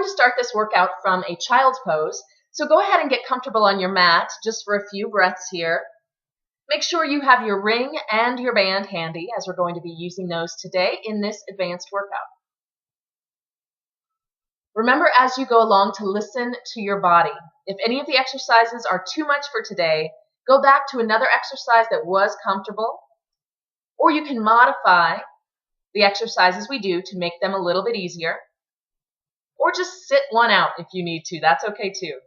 to start this workout from a child's pose, so go ahead and get comfortable on your mat just for a few breaths here. Make sure you have your ring and your band handy, as we're going to be using those today in this advanced workout. Remember as you go along to listen to your body. If any of the exercises are too much for today, go back to another exercise that was comfortable, or you can modify the exercises we do to make them a little bit easier, or just sit one out if you need to. That's okay too.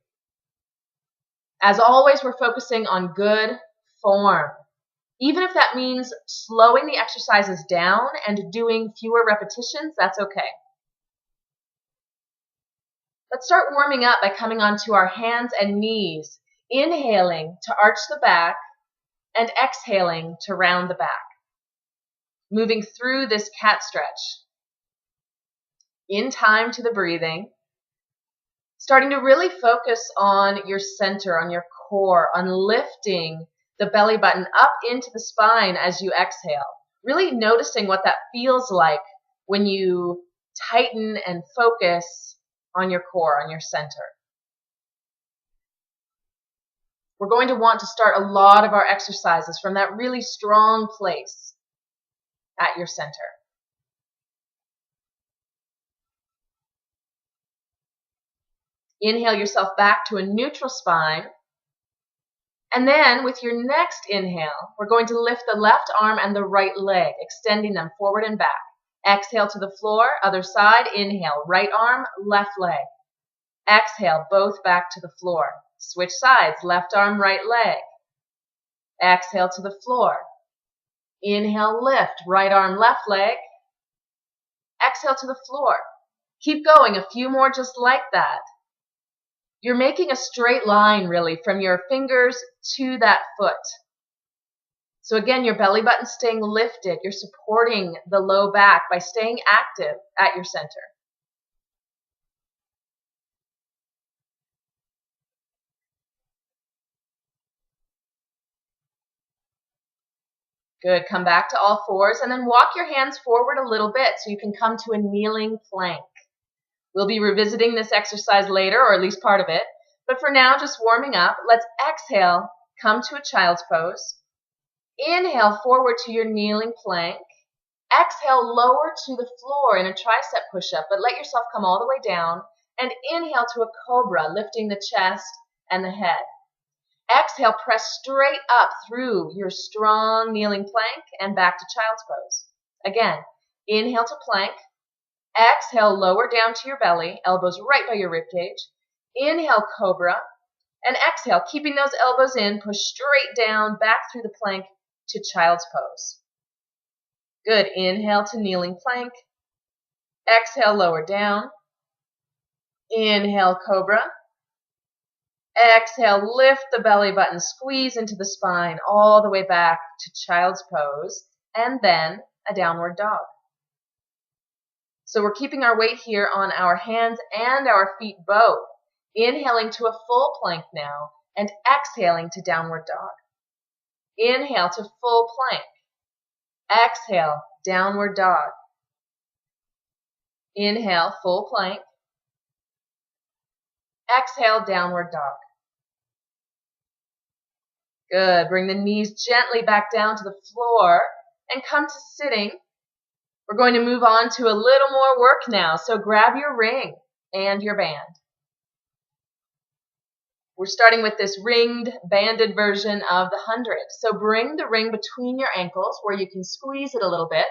As always, we're focusing on good form. Even if that means slowing the exercises down and doing fewer repetitions, that's okay. Let's start warming up by coming onto our hands and knees, inhaling to arch the back and exhaling to round the back. Moving through this cat stretch. In time to the breathing. Starting to really focus on your center, on your core, on lifting the belly button up into the spine as you exhale. Really noticing what that feels like when you tighten and focus on your core, on your center. We're going to want to start a lot of our exercises from that really strong place at your center. Inhale yourself back to a neutral spine. And then with your next inhale, we're going to lift the left arm and the right leg, extending them forward and back. Exhale to the floor, other side, inhale, right arm, left leg. Exhale, both back to the floor. Switch sides, left arm, right leg. Exhale to the floor. Inhale, lift, right arm, left leg. Exhale to the floor. Keep going, a few more just like that. You're making a straight line, really, from your fingers to that foot. So again, your belly button staying lifted. You're supporting the low back by staying active at your center. Good. Come back to all fours and then walk your hands forward a little bit so you can come to a kneeling plank. We'll be revisiting this exercise later, or at least part of it. But for now, just warming up. Let's exhale, come to a child's pose. Inhale forward to your kneeling plank. Exhale, lower to the floor in a tricep push-up, but let yourself come all the way down. And inhale to a cobra, lifting the chest and the head. Exhale, press straight up through your strong kneeling plank and back to child's pose. Again, inhale to plank. Exhale, lower down to your belly, elbows right by your ribcage. Inhale, cobra. And exhale, keeping those elbows in, push straight down, back through the plank to child's pose. Good. Inhale to kneeling plank. Exhale, lower down. Inhale, cobra. Exhale, lift the belly button, squeeze into the spine all the way back to child's pose, and then a downward dog. So we're keeping our weight here on our hands and our feet both. Inhaling to a full plank now, and exhaling to downward dog. Inhale to full plank. Exhale, downward dog. Inhale, full plank. Exhale, downward dog. Good. Bring the knees gently back down to the floor and come to sitting. We're going to move on to a little more work now. So grab your ring and your band. We're starting with this ringed, banded version of the 100. So bring the ring between your ankles where you can squeeze it a little bit.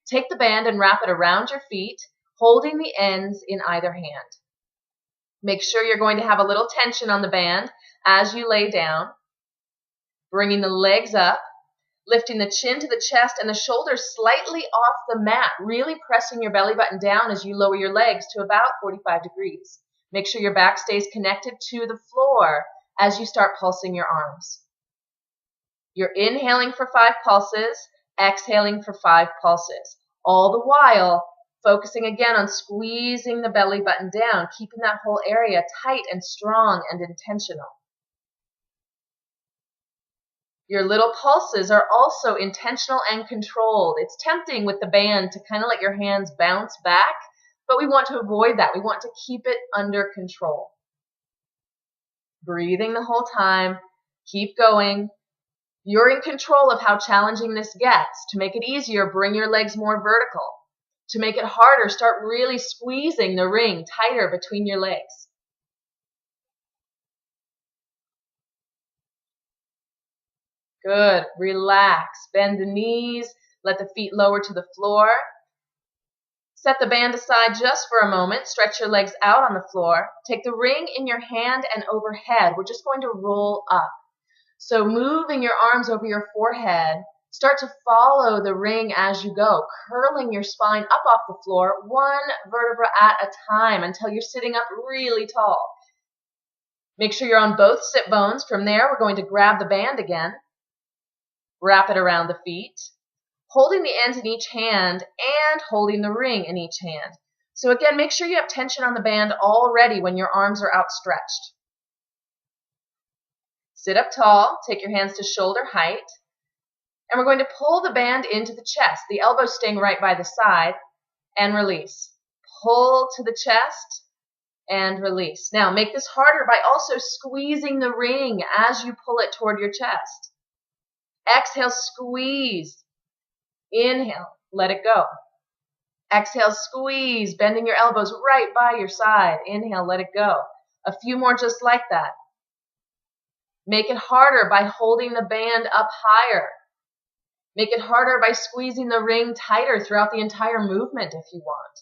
Take the band and wrap it around your feet, holding the ends in either hand. Make sure you're going to have a little tension on the band as you lay down. Bringing the legs up, lifting the chin to the chest and the shoulders slightly off the mat, really pressing your belly button down as you lower your legs to about 45 degrees. Make sure your back stays connected to the floor as you start pulsing your arms. You're inhaling for 5 pulses, exhaling for 5 pulses. All the while, focusing again on squeezing the belly button down, keeping that whole area tight and strong and intentional. Your little pulses are also intentional and controlled. It's tempting with the band to kind of let your hands bounce back, but we want to avoid that. We want to keep it under control. Breathing the whole time. Keep going. You're in control of how challenging this gets. To make it easier, bring your legs more vertical. To make it harder, start really squeezing the ring tighter between your legs. Good. Relax. Bend the knees. Let the feet lower to the floor. Set the band aside just for a moment. Stretch your legs out on the floor. Take the ring in your hand and overhead. We're just going to roll up. So moving your arms over your forehead, start to follow the ring as you go, curling your spine up off the floor, one vertebra at a time until you're sitting up really tall. Make sure you're on both sit bones. From there, we're going to grab the band again, wrap it around the feet, holding the ends in each hand and holding the ring in each hand. So again, make sure you have tension on the band already when your arms are outstretched. Sit up tall, take your hands to shoulder height, and we're going to pull the band into the chest, the elbows staying right by the side, and release. Pull to the chest and release. Now, make this harder by also squeezing the ring as you pull it toward your chest. Exhale, squeeze. Inhale, let it go. Exhale, squeeze, bending your elbows right by your side. Inhale, let it go. A few more just like that. Make it harder by holding the band up higher. Make it harder by squeezing the ring tighter throughout the entire movement if you want.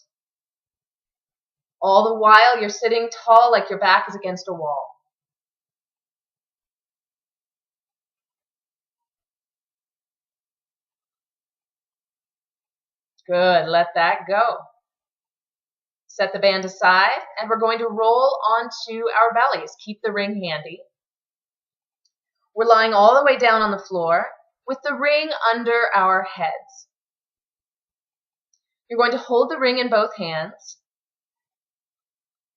All the while you're sitting tall like your back is against a wall. Good, let that go. Set the band aside and we're going to roll onto our bellies. Keep the ring handy. We're lying all the way down on the floor with the ring under our heads. You're going to hold the ring in both hands.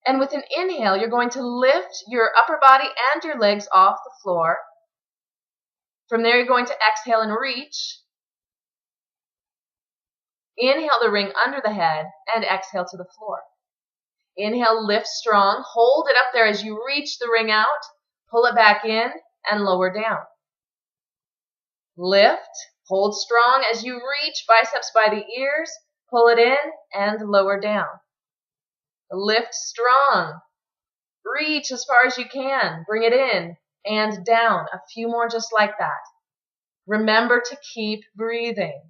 And with an inhale, you're going to lift your upper body and your legs off the floor. From there, you're going to exhale and reach. Inhale the ring under the head and exhale to the floor. Inhale, lift strong. Hold it up there as you reach the ring out. Pull it back in and lower down. Lift, hold strong as you reach, biceps by the ears. Pull it in and lower down. Lift strong. Reach as far as you can. Bring it in and down. A few more just like that. Remember to keep breathing.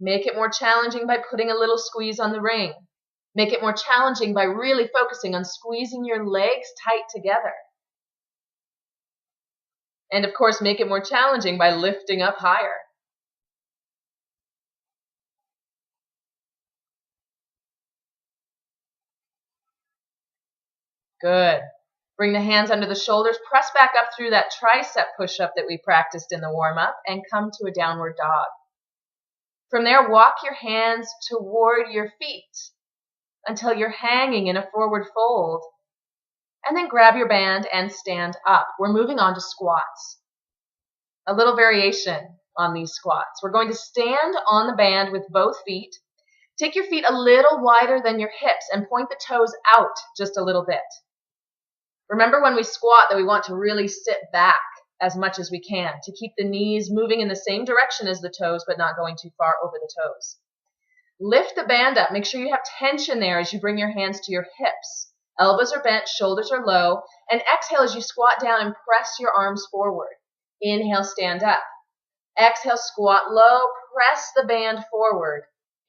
Make it more challenging by putting a little squeeze on the ring. Make it more challenging by really focusing on squeezing your legs tight together. And of course, make it more challenging by lifting up higher. Good. Bring the hands under the shoulders. Press back up through that tricep push-up that we practiced in the warm-up and come to a downward dog. From there, walk your hands toward your feet until you're hanging in a forward fold. And then grab your band and stand up. We're moving on to squats. A little variation on these squats. We're going to stand on the band with both feet. Take your feet a little wider than your hips and point the toes out just a little bit. Remember when we squat that we want to really sit back as much as we can to keep the knees moving in the same direction as the toes but not going too far over the toes. Lift the band up. Make sure you have tension there as you bring your hands to your hips. Elbows are bent, shoulders are low, and exhale as you squat down and press your arms forward. Inhale, stand up. Exhale, squat low, press the band forward.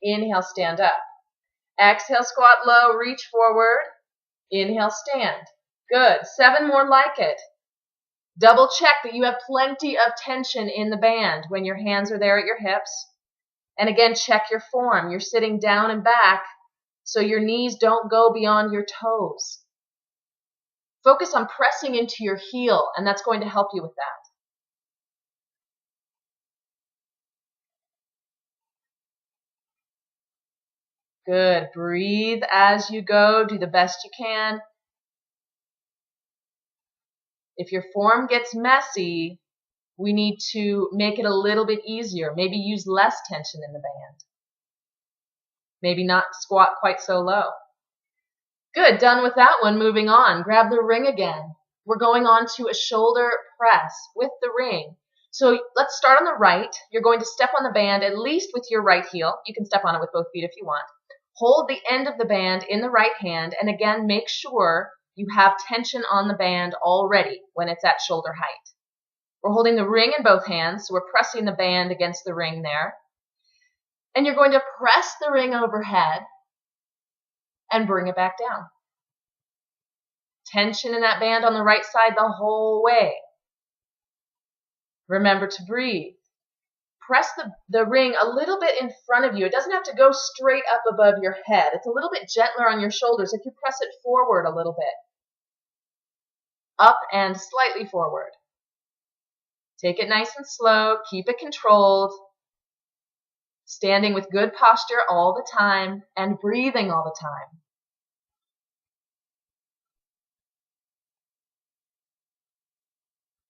Inhale, stand up. Exhale, squat low, reach forward. Inhale, stand. Good. 7 more like it. Double check that you have plenty of tension in the band when your hands are there at your hips. And again, check your form. You're sitting down and back so your knees don't go beyond your toes. Focus on pressing into your heel, and that's going to help you with that. Good. Breathe as you go. Do the best you can. If your form gets messy, we need to make it a little bit easier. Maybe use less tension in the band. Maybe not squat quite so low. Good, done with that one. Moving on. Grab the ring again. We're going on to a shoulder press with the ring. So let's start on the right. You're going to step on the band at least with your right heel. You can step on it with both feet if you want. Hold the end of the band in the right hand, and again, make sure you have tension on the band already when it's at shoulder height. We're holding the ring in both hands, so we're pressing the band against the ring there. And you're going to press the ring overhead and bring it back down. Tension in that band on the right side the whole way. Remember to breathe. Press the ring a little bit in front of you. It doesn't have to go straight up above your head. It's a little bit gentler on your shoulders if you press it forward a little bit. Up and slightly forward. Take it nice and slow. Keep it controlled. Standing with good posture all the time and breathing all the time.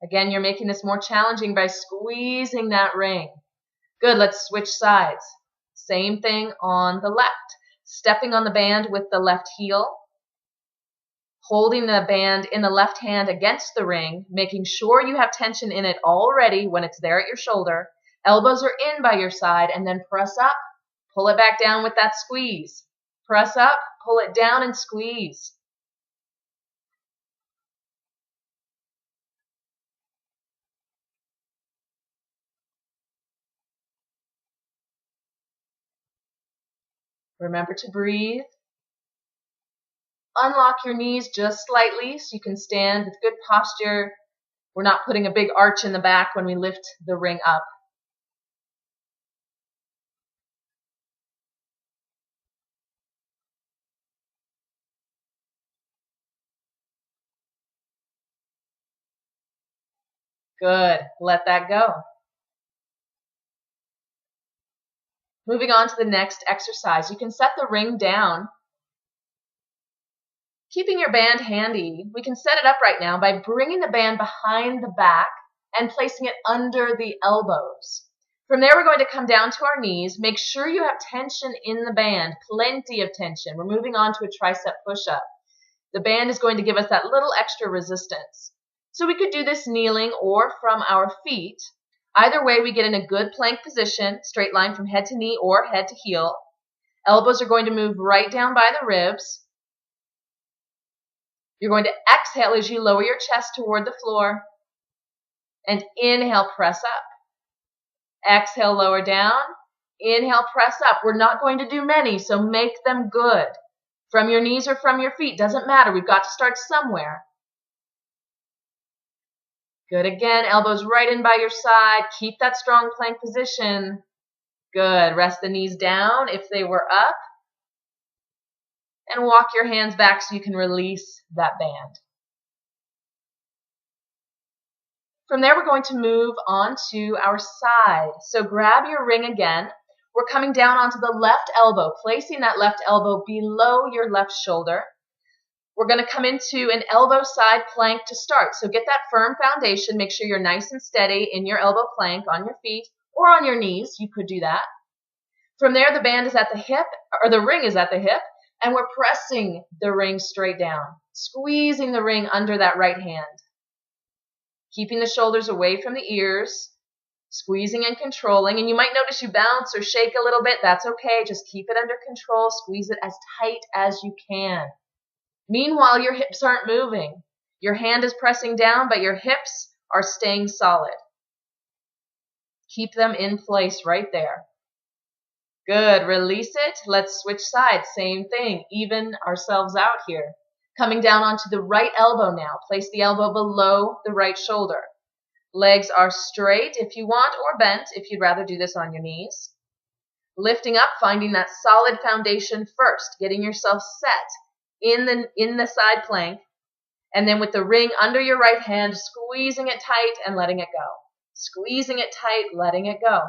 Again, you're making this more challenging by squeezing that ring. Good, let's switch sides. Same thing on the left. Stepping on the band with the left heel. Holding the band in the left hand against the ring, making sure you have tension in it already when it's there at your shoulder. Elbows are in by your side, and then press up. Pull it back down with that squeeze. Press up, pull it down, and squeeze. Remember to breathe. Unlock your knees just slightly so you can stand with good posture. We're not putting a big arch in the back when we lift the ring up. Good. Let that go. Moving on to the next exercise. You can set the ring down. Keeping your band handy, we can set it up right now by bringing the band behind the back and placing it under the elbows. From there, we're going to come down to our knees. Make sure you have tension in the band, plenty of tension. We're moving on to a tricep push-up. The band is going to give us that little extra resistance. So we could do this kneeling or from our feet. Either way, we get in a good plank position, straight line from head to knee or head to heel. Elbows are going to move right down by the ribs. You're going to exhale as you lower your chest toward the floor. And inhale, press up. Exhale, lower down. Inhale, press up. We're not going to do many, so make them good. From your knees or from your feet, doesn't matter. We've got to start somewhere. Good again, elbows right in by your side. Keep that strong plank position. Good. Rest the knees down if they were up. And walk your hands back so you can release that band. From there, we're going to move on to our side. So grab your ring again. We're coming down onto the left elbow, placing that left elbow below your left shoulder. We're going to come into an elbow side plank to start. So get that firm foundation. Make sure you're nice and steady in your elbow plank on your feet or on your knees. You could do that. From there, the band is at the hip, or the ring is at the hip. And we're pressing the ring straight down, squeezing the ring under that right hand. Keeping the shoulders away from the ears, squeezing and controlling. And you might notice you bounce or shake a little bit. That's okay. Just keep it under control. Squeeze it as tight as you can. Meanwhile, your hips aren't moving. Your hand is pressing down, but your hips are staying solid. Keep them in place right there. Good. Release it. Let's switch sides. Same thing. Even ourselves out here. Coming down onto the right elbow now. Place the elbow below the right shoulder. Legs are straight if you want, or bent if you'd rather do this on your knees. Lifting up, finding that solid foundation first. Getting yourself set in the side plank. And then with the ring under your right hand, squeezing it tight and letting it go. Squeezing it tight, letting it go.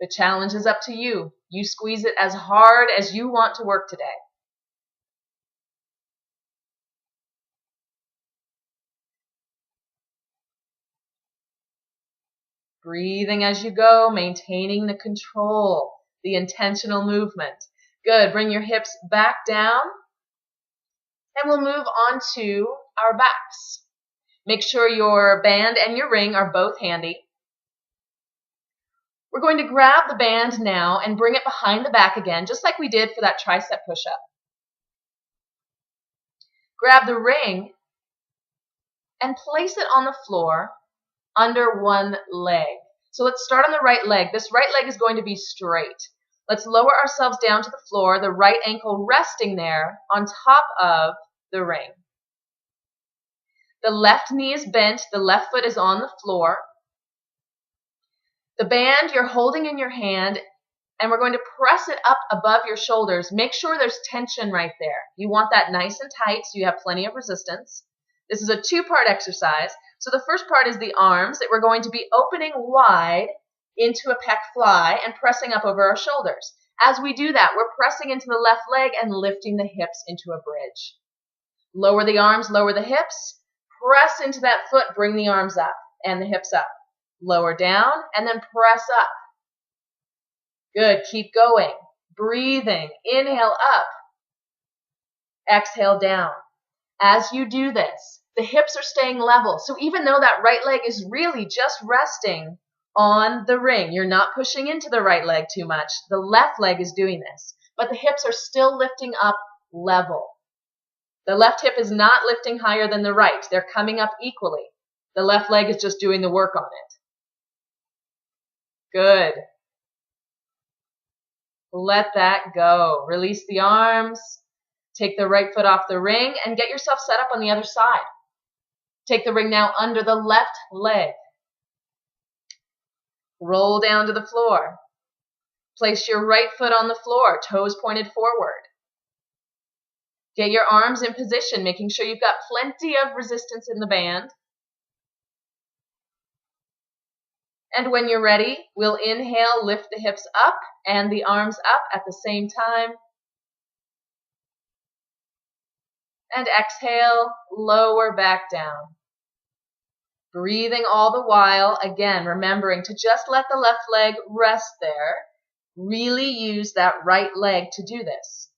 The challenge is up to you. You squeeze it as hard as you want to work today. Breathing as you go, maintaining the control, the intentional movement. Good. Bring your hips back down. And we'll move on to our backs. Make sure your band and your ring are both handy. We're going to grab the band now and bring it behind the back again, just like we did for that tricep push-up. Grab the ring and place it on the floor under one leg. So let's start on the right leg. This right leg is going to be straight. Let's lower ourselves down to the floor, the right ankle resting there on top of the ring. The left knee is bent, the left foot is on the floor. The band you're holding in your hand, and we're going to press it up above your shoulders. Make sure there's tension right there. You want that nice and tight so you have plenty of resistance. This is a two-part exercise. So the first part is the arms that we're going to be opening wide into a pec fly and pressing up over our shoulders. As we do that, we're pressing into the left leg and lifting the hips into a bridge. Lower the arms, lower the hips. Press into that foot, bring the arms up and the hips up. Lower down and then press up. Good, keep going. Breathing, inhale up. Exhale down. As you do this, the hips are staying level. So even though that right leg is really just resting on the ring, you're not pushing into the right leg too much. The left leg is doing this, but the hips are still lifting up level. The left hip is not lifting higher than the right. They're coming up equally. The left leg is just doing the work on it. Good. Let that go. Release the arms. Take the right foot off the ring and get yourself set up on the other side. Take the ring now under the left leg. Roll down to the floor. Place your right foot on the floor, toes pointed forward. Get your arms in position, making sure you've got plenty of resistance in the band. And when you're ready, we'll inhale, lift the hips up and the arms up at the same time. And exhale, lower back down. Breathing all the while, again, remembering to just let the left leg rest there. Really use that right leg to do this.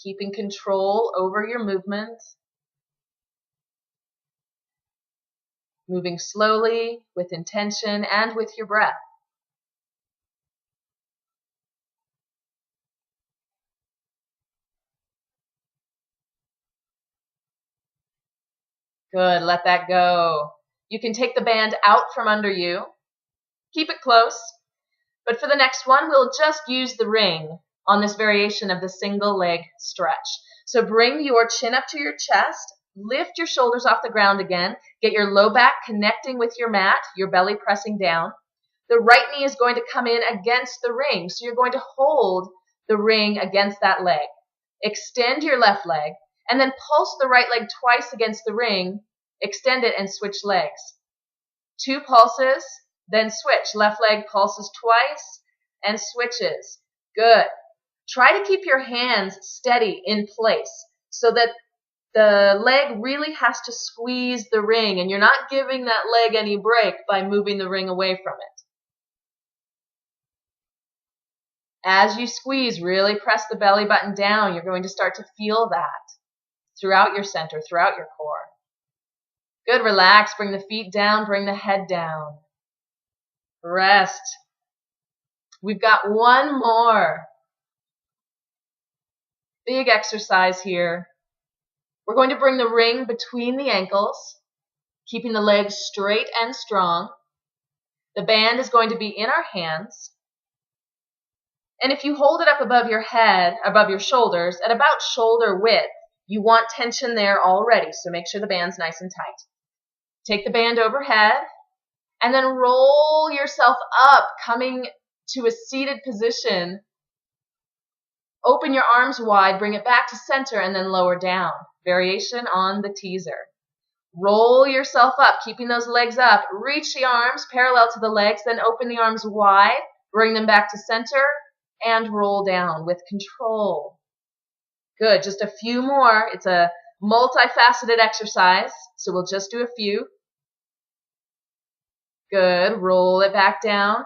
Keeping control over your movement. Moving slowly, with intention, and with your breath. Good, let that go. You can take the band out from under you. Keep it close. But for the next one, we'll just use the ring on this variation of the single leg stretch. So bring your chin up to your chest, lift your shoulders off the ground again, get your low back connecting with your mat, your belly pressing down. The right knee is going to come in against the ring, so you're going to hold the ring against that leg. Extend your left leg, and then pulse the right leg twice against the ring, extend it and switch legs. 2 pulses, then switch. Left leg pulses twice and switches. Good. Try to keep your hands steady in place so that the leg really has to squeeze the ring, and you're not giving that leg any break by moving the ring away from it. As you squeeze, really press the belly button down. You're going to start to feel that throughout your center, throughout your core. Good, relax. Bring the feet down, bring the head down. Rest. We've got one more big exercise here. We're going to bring the ring between the ankles, keeping the legs straight and strong. The band is going to be in our hands. And if you hold it up above your head, above your shoulders, at about shoulder width, you want tension there already, so make sure the band's nice and tight. Take the band overhead, and then roll yourself up, coming to a seated position. Open your arms wide, bring it back to center, and then lower down. Variation on the teaser. Roll yourself up, keeping those legs up. Reach the arms parallel to the legs, then open the arms wide, bring them back to center, and roll down with control. Good, just a few more. It's a multifaceted exercise, so we'll just do a few. Good, roll it back down.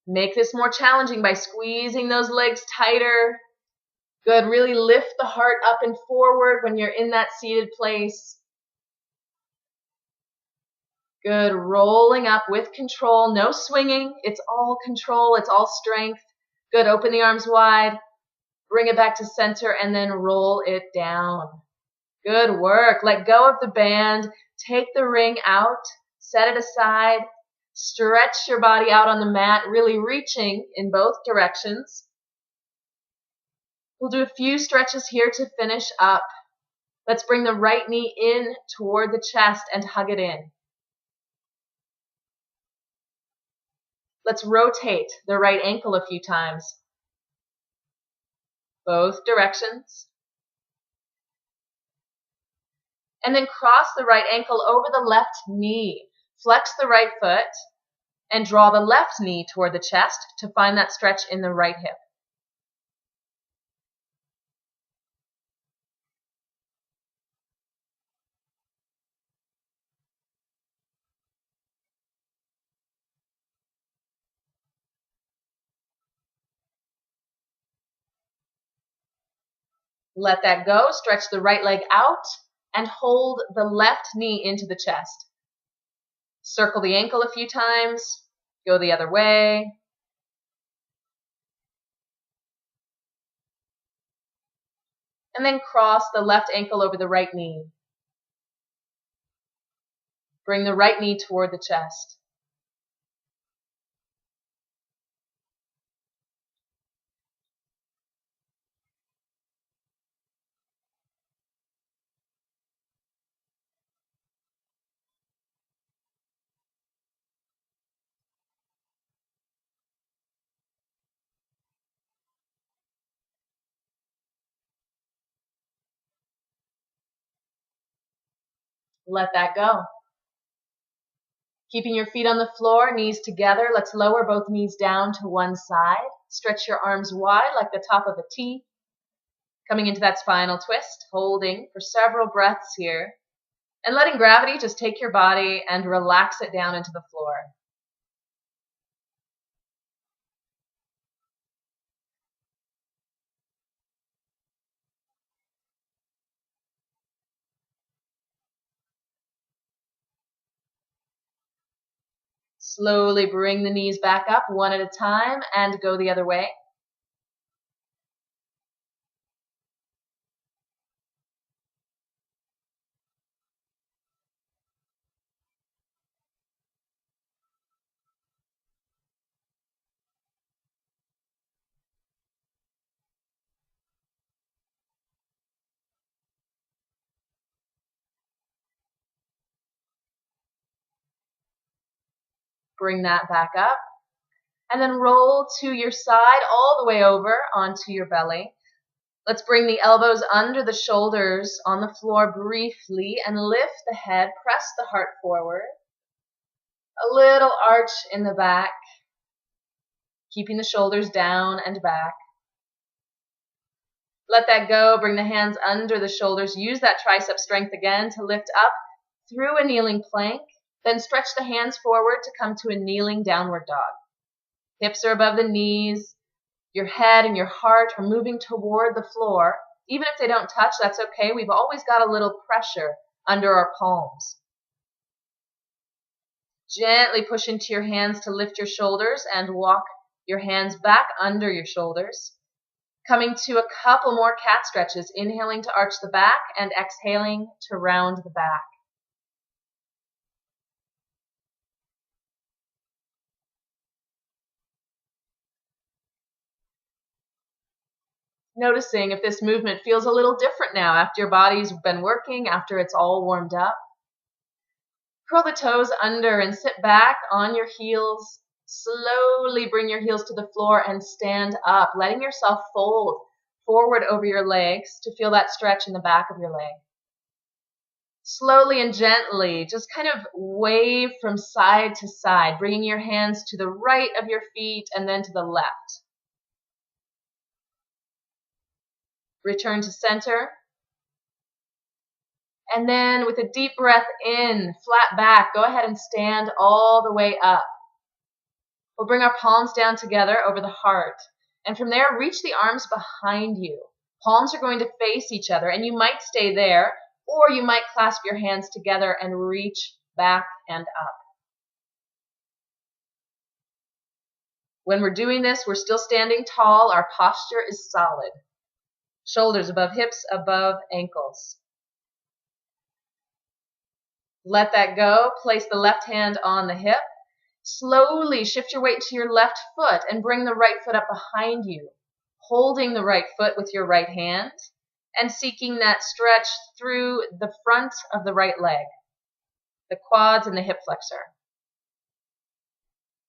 Make this more challenging by squeezing those legs tighter. Good, really lift the heart up and forward when you're in that seated place. Good, rolling up with control, no swinging. It's all control, it's all strength. Good, open the arms wide. Bring it back to center and then roll it down. Good work. Let go of the band. Take the ring out. Set it aside. Stretch your body out on the mat, really reaching in both directions. We'll do a few stretches here to finish up. Let's bring the right knee in toward the chest and hug it in. Let's rotate the right ankle a few times. Both directions. And then cross the right ankle over the left knee. Flex the right foot and draw the left knee toward the chest to find that stretch in the right hip. Let that go. Stretch the right leg out and hold the left knee into the chest. Circle the ankle a few times. Go the other way. And then cross the left ankle over the right knee. Bring the right knee toward the chest. Let that go. Keeping your feet on the floor, knees together. Let's lower both knees down to one side. Stretch your arms wide like the top of a T. Coming into that spinal twist, holding for several breaths here. And letting gravity just take your body and relax it down into the floor. Slowly bring the knees back up one at a time and go the other way. Bring that back up. And then roll to your side all the way over onto your belly. Let's bring the elbows under the shoulders on the floor briefly and lift the head, press the heart forward. A little arch in the back, keeping the shoulders down and back. Let that go, bring the hands under the shoulders. Use that tricep strength again to lift up through a kneeling plank. Then stretch the hands forward to come to a kneeling downward dog. Hips are above the knees. Your head and your heart are moving toward the floor. Even if they don't touch, that's okay. We've always got a little pressure under our palms. Gently push into your hands to lift your shoulders and walk your hands back under your shoulders. Coming to a couple more cat stretches, inhaling to arch the back and exhaling to round the back. Noticing if this movement feels a little different now after your body's been working, after it's all warmed up. Curl the toes under and sit back on your heels. Slowly bring your heels to the floor and stand up, letting yourself fold forward over your legs to feel that stretch in the back of your leg. Slowly and gently, just kind of wave from side to side, bringing your hands to the right of your feet and then to the left. Return to center. And then with a deep breath in, flat back, go ahead and stand all the way up. We'll bring our palms down together over the heart. And from there, reach the arms behind you. Palms are going to face each other, and you might stay there, or you might clasp your hands together and reach back and up. When we're doing this, we're still standing tall. Our posture is solid. Shoulders above hips, above ankles. Let that go. Place the left hand on the hip. Slowly shift your weight to your left foot and bring the right foot up behind you, holding the right foot with your right hand and seeking that stretch through the front of the right leg, the quads and the hip flexor.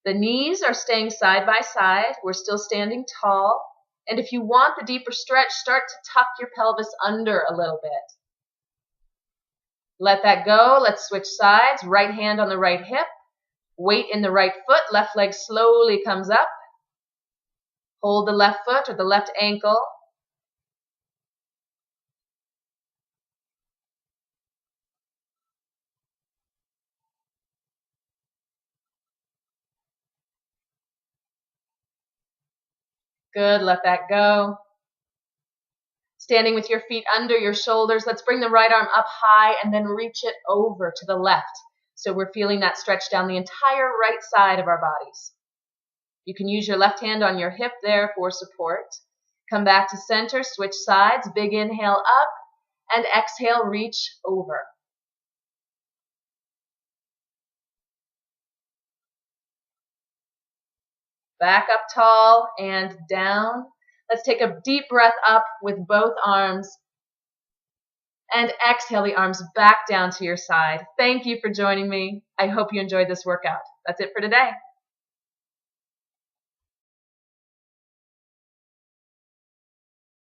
The knees are staying side by side. We're still standing tall. And if you want the deeper stretch, start to tuck your pelvis under a little bit. Let that go. Let's switch sides. Right hand on the right hip. Weight in the right foot. Left leg slowly comes up. Hold the left foot or the left ankle. Good. Let that go. Standing with your feet under your shoulders. Let's bring the right arm up high and then reach it over to the left. So we're feeling that stretch down the entire right side of our bodies. You can use your left hand on your hip there for support. Come back to center, switch sides, big inhale up, and exhale, reach over. Back up tall and down. Let's take a deep breath up with both arms. And exhale the arms back down to your side. Thank you for joining me. I hope you enjoyed this workout. That's it for today.